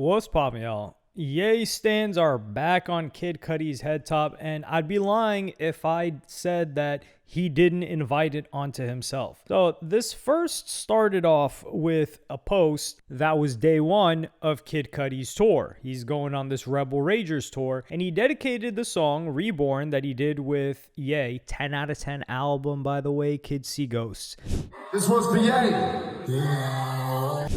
What's poppin', y'all? Yay stands are back on Kid Cudi's head top, and I'd be lying if I said that he didn't invite it onto himself. So this first started off with a post that was day one of Kid Cudi's tour. He's going on this Rebel Ragers tour, and he dedicated the song Reborn that he did with Ye. 10 out of 10 album, by the way, Kids See Ghosts. This one's for Ye.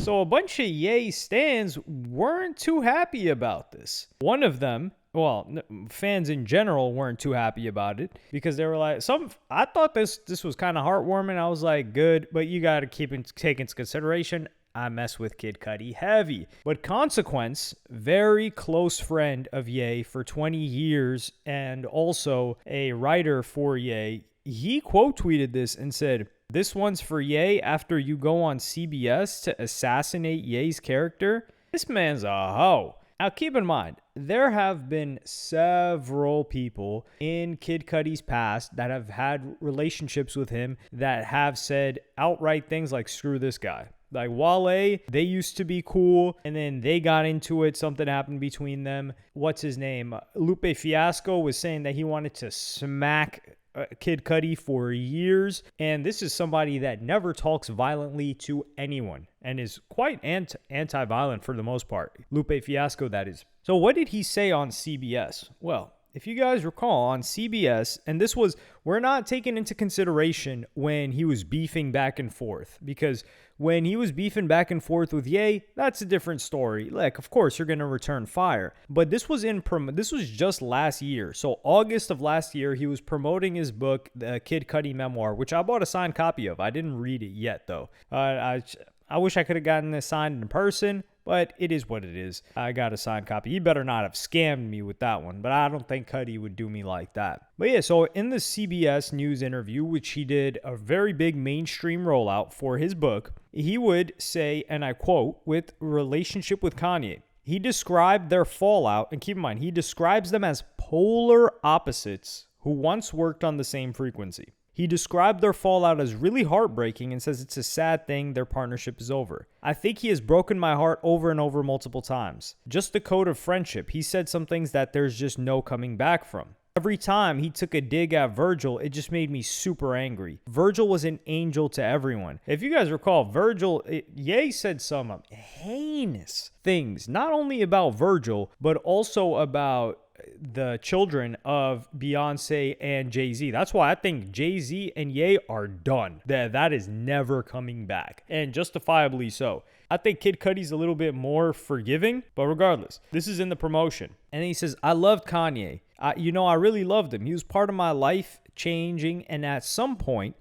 So a bunch of Ye stans weren't too happy about this. One of them, well, fans in general weren't too happy about it because they were like, I thought this was kind of heartwarming. I was like, good, but you got to take into consideration, I mess with Kid Cudi heavy. But Consequence, very close friend of Ye for 20 years and also a writer for Ye, he quote tweeted this and said, "This one's for Ye after you go on CBS to assassinate Ye's character." This man's a hoe. Now, keep in mind, there have been several people in Kid Cudi's past that have had relationships with him that have said outright things like, screw this guy. Like Wale, they used to be cool, and then they got into it. Something happened between them. What's his name? Lupe Fiasco was saying that he wanted to smack Kid Cudi for years, and this is somebody that never talks violently to anyone and is quite anti-violent for the most part. Lupe Fiasco, that is. So what did he say on CBS? Well, if you guys recall, on CBS, and we're not taking into consideration when he was beefing back and forth, because when he was beefing back and forth with Ye, that's a different story. Like, of course, you're going to return fire. But this was just last year. So August of last year, he was promoting his book, the Kid Cudi memoir, which I bought a signed copy of. I didn't read it yet, though. I wish I could have gotten this signed in person, but it is what it is. I got a signed copy. He better not have scammed me with that one, but I don't think Cudi would do me like that. But yeah, so in the CBS News interview, which he did a very big mainstream rollout for his book, he would say, and I quote, with relationship with Kanye, he described their fallout, and keep in mind, he describes them as polar opposites who once worked on the same frequency. He described their fallout as really heartbreaking and says it's a sad thing their partnership is over. I think he has broken my heart over and over multiple times. Just the code of friendship. He said some things that there's just no coming back from. Every time he took a dig at Virgil, it just made me super angry. Virgil was an angel to everyone. If you guys recall, Ye said some heinous things, not only about Virgil, but also about the children of Beyonce and Jay-Z. That's why I think Jay-Z and Ye are done. That is never coming back, and justifiably so. I think Kid Cudi's a little bit more forgiving, but regardless, this is in the promotion. And he says, I loved Kanye. I really loved him. He was part of my life changing, and at some point,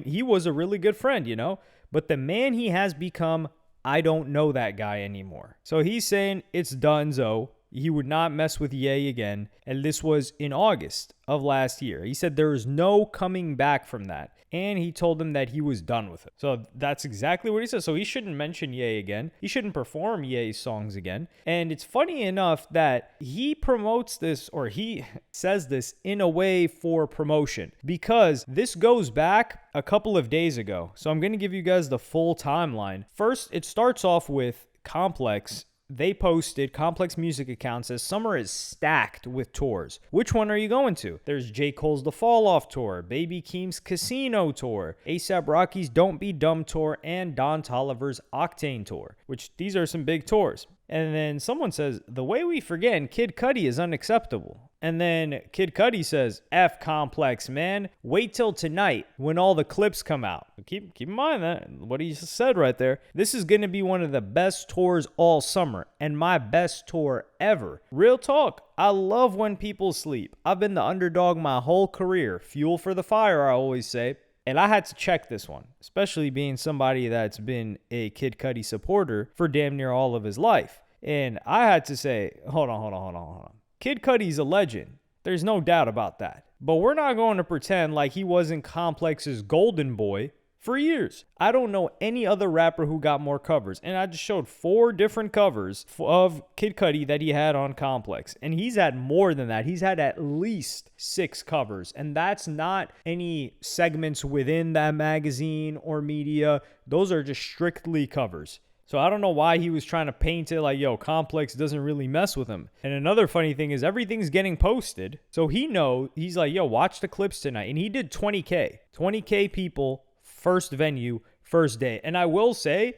he was a really good friend, But the man he has become, I don't know that guy anymore. So he's saying it's donezo. He would not mess with Ye again. And this was in August of last year. He said there is no coming back from that. And he told them that he was done with it. So that's exactly what he said. So he shouldn't mention Ye again. He shouldn't perform Ye's songs again. And it's funny enough that he promotes this, or he says this in a way for promotion, because this goes back a couple of days ago. So I'm going to give you guys the full timeline. First, it starts off with Complex. They posted, Complex Music account says, summer is stacked with tours. Which one are you going to? There's J. Cole's The Fall Off Tour, Baby Keem's Casino Tour, A$AP Rocky's Don't Be Dumb Tour, and Don Toliver's Octane Tour, which these are some big tours. And then someone says, the way we forget Kid Cudi is unacceptable. And then Kid Cudi says, F Complex, man. Wait till tonight when all the clips come out. Keep in mind that, what he just said right there. This is going to be one of the best tours all summer and my best tour ever. Real talk. I love when people sleep. I've been the underdog my whole career. Fuel for the fire, I always say. And I had to check this one, especially being somebody that's been a Kid Cudi supporter for damn near all of his life. And I had to say, hold on. Kid Cudi's a legend. There's no doubt about that. But we're not going to pretend like he wasn't Complex's golden boy for years. I don't know any other rapper who got more covers. And I just showed 4 different covers of Kid Cudi that he had on Complex. And he's had more than that. He's had at least 6 covers. And that's not any segments within that magazine or media. Those are just strictly covers. So I don't know why he was trying to paint it like, yo, Complex doesn't really mess with him. And another funny thing is everything's getting posted. So he's like, yo, watch the clips tonight. And he did 20K. 20K people, first venue, first day. And I will say,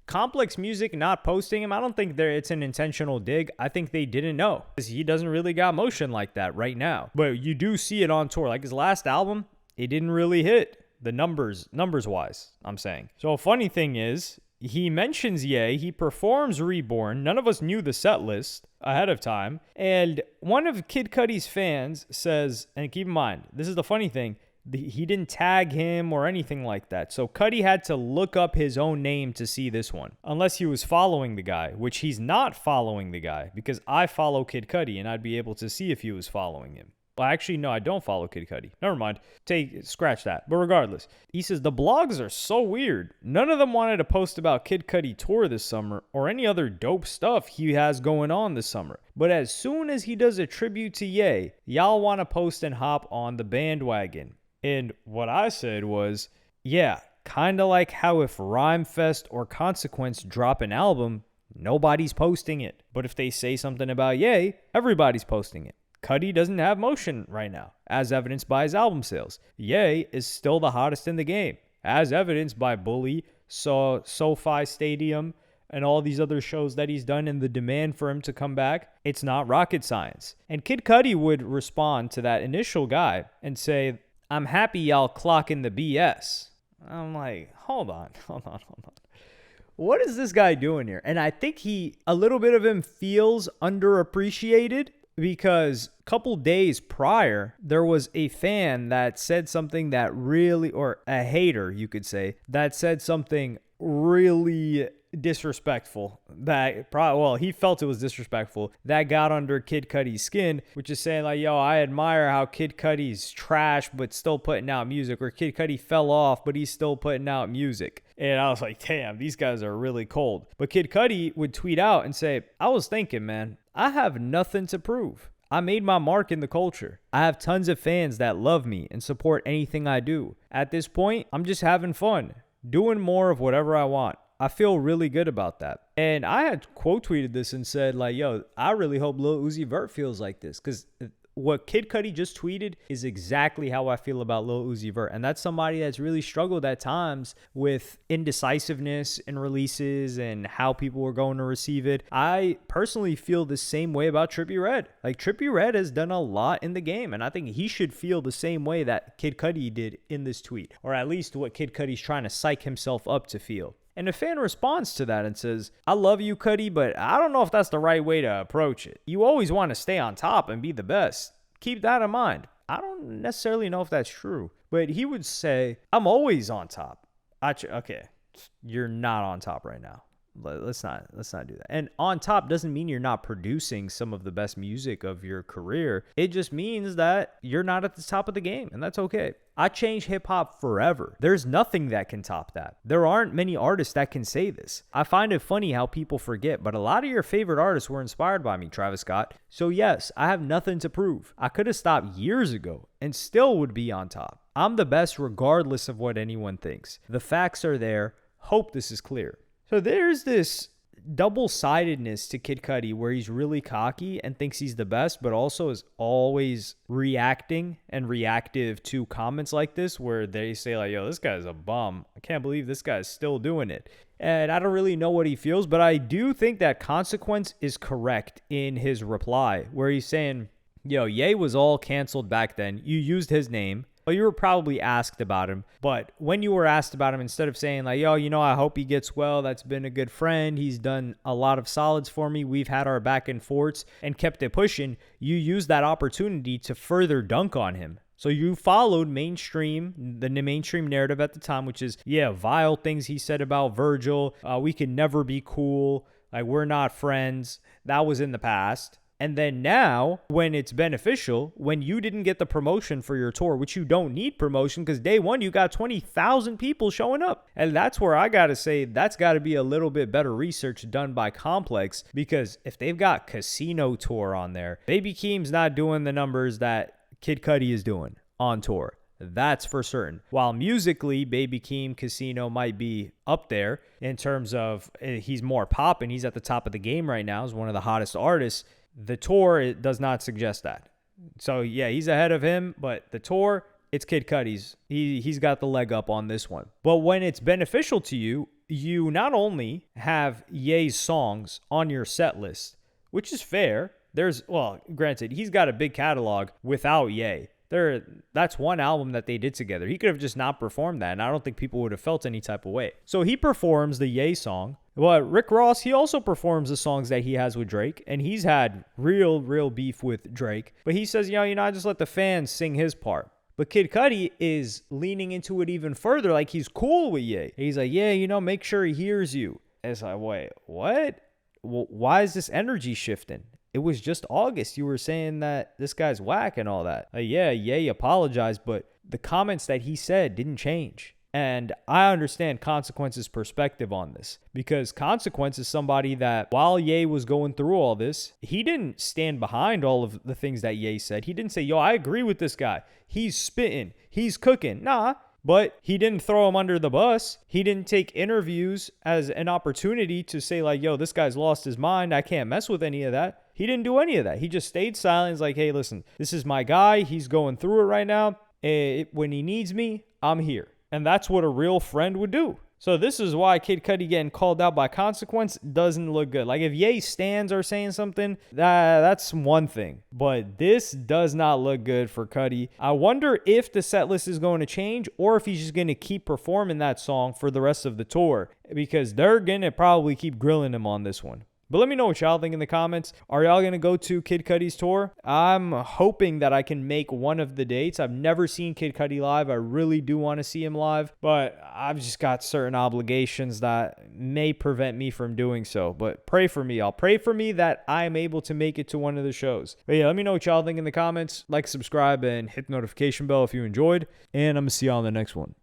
Complex Music not posting him, I don't think it's an intentional dig. I think they didn't know. Because he doesn't really got motion like that right now. But you do see it on tour. Like his last album, it didn't really hit. The numbers wise, I'm saying. So a funny thing is, he mentions Ye, he performs Reborn. None of us knew the set list ahead of time. And one of Kid Cudi's fans says, and keep in mind, this is the funny thing, he didn't tag him or anything like that. So Cudi had to look up his own name to see this one. Unless he was following the guy, which he's not following the guy because I follow Kid Cudi and I'd be able to see if he was following him. Well, actually, no, I don't follow Kid Cudi. Never mind. Scratch that. But regardless, he says the blogs are so weird. None of them wanted to post about Kid Cudi tour this summer or any other dope stuff he has going on this summer. But as soon as he does a tribute to Ye, y'all want to post and hop on the bandwagon. And what I said was, yeah, kind of like how if Rhymefest or Consequence drop an album, nobody's posting it. But if they say something about Ye, everybody's posting it. Cudi doesn't have motion right now, as evidenced by his album sales. Ye is still the hottest in the game, as evidenced by Bullied, SoFi Stadium, and all these other shows that he's done and the demand for him to come back. It's not rocket science. And Kid Cudi would respond to that initial guy and say, I'm happy y'all clocking the BS. I'm like, hold on. What is this guy doing here? And I think a little bit of him feels underappreciated. Because a couple days prior, there was a fan that said something that really, or a hater, you could say, that said something really disrespectful. He felt it was disrespectful. That got under Kid Cudi's skin, which is saying like, yo, I admire how Kid Cudi's trash, but still putting out music. Or Kid Cudi fell off, but he's still putting out music. And I was like, damn, these guys are really cold. But Kid Cudi would tweet out and say, I was thinking, man, I have nothing to prove. I made my mark in the culture. I have tons of fans that love me and support anything I do. At this point, I'm just having fun, doing more of whatever I want. I feel really good about that. And I had quote tweeted this and said like, yo, I really hope Lil Uzi Vert feels like this, because what Kid Cudi just tweeted is exactly how I feel about Lil Uzi Vert. And that's somebody that's really struggled at times with indecisiveness in releases and how people were going to receive it. I personally feel the same way about Trippie Redd. Like, Trippie Redd has done a lot in the game, and I think he should feel the same way that Kid Cudi did in this tweet, or at least what Kid Cudi's trying to psych himself up to feel. And a fan responds to that and says, I love you, Cudi, but I don't know if that's the right way to approach it. You always want to stay on top and be the best. Keep that in mind. I don't necessarily know if that's true, but he would say, I'm always on top. Okay, you're not on top right now. Let's not do that. And on top doesn't mean you're not producing some of the best music of your career. It just means that you're not at the top of the game, and that's okay. I changed hip hop forever. There's nothing that can top that. There aren't many artists that can say this. I find it funny how people forget, but a lot of your favorite artists were inspired by me, Travis Scott. So yes, I have nothing to prove. I could have stopped years ago and still would be on top. I'm the best regardless of what anyone thinks. The facts are there. Hope this is clear. So there's this double-sidedness to Kid Cudi where he's really cocky and thinks he's the best, but also is always reacting and reactive to comments like this where they say like, yo, this guy's a bum. I can't believe this guy's still doing it. And I don't really know what he feels, but I do think that Consequence is correct in his reply where he's saying, yo, Ye was all canceled back then. You used his name. Well, you were probably asked about him, but when you were asked about him, instead of saying like, yo, I hope he gets well. That's been a good friend. He's done a lot of solids for me. We've had our back and forths and kept it pushing. You used that opportunity to further dunk on him. So you followed the mainstream narrative at the time, which is, yeah, vile things he said about Virgil. We can never be cool. Like, we're not friends. That was in the past. And then now, when it's beneficial, when you didn't get the promotion for your tour, which you don't need promotion because day one, you got 20,000 people showing up. And that's where I got to say that's got to be a little bit better research done by Complex, because if they've got Casino Tour on there, Baby Keem's not doing the numbers that Kid Cudi is doing on tour. That's for certain. While musically, Baby Keem Casino might be up there in terms of he's more popping. He's at the top of the game right now. He's one of the hottest artists. The tour, it does not suggest that. So, yeah, he's ahead of him. But the tour, it's Kid Cudi's. He's got the leg up on this one. But when it's beneficial to you, you not only have Ye's songs on your set list, which is fair. Granted, he's got a big catalog without Ye. That's one album that they did together. He could have just not performed that, and I don't think people would have felt any type of way. So he performs the Ye song. But Rick Ross, he also performs the songs that he has with Drake, and he's had real beef with Drake. But he says, I just let the fans sing his part. But Kid Cudi is leaning into it even further, like he's cool with Ye. He's like, make sure he hears you. And it's like, wait, what? Well, why is this energy shifting? It was just August. You were saying that this guy's whack and all that. Ye apologized, but the comments that he said didn't change. And I understand Consequence's perspective on this, because Consequence is somebody that while Ye was going through all this, he didn't stand behind all of the things that Ye said. He didn't say, I agree with this guy. He's spitting. He's cooking. Nah. But he didn't throw him under the bus. He didn't take interviews as an opportunity to say this guy's lost his mind. I can't mess with any of that. He didn't do any of that. He just stayed silent. He's like, hey, listen, this is my guy. He's going through it right now. When he needs me, I'm here. And that's what a real friend would do. So this is why Kid Cudi getting called out by Consequence doesn't look good. Like if Ye stands are saying something, that's one thing. But this does not look good for Cudi. I wonder if the set list is going to change or if he's just going to keep performing that song for the rest of the tour, because they're going to probably keep grilling him on this one. But let me know what y'all think in the comments. Are y'all going to go to Kid Cudi's tour? I'm hoping that I can make one of the dates. I've never seen Kid Cudi live. I really do want to see him live, but I've just got certain obligations that may prevent me from doing so. But pray for me. I'll pray for me that I'm able to make it to one of the shows. But yeah, let me know what y'all think in the comments. Like, subscribe, and hit the notification bell if you enjoyed. And I'm going to see y'all in the next one.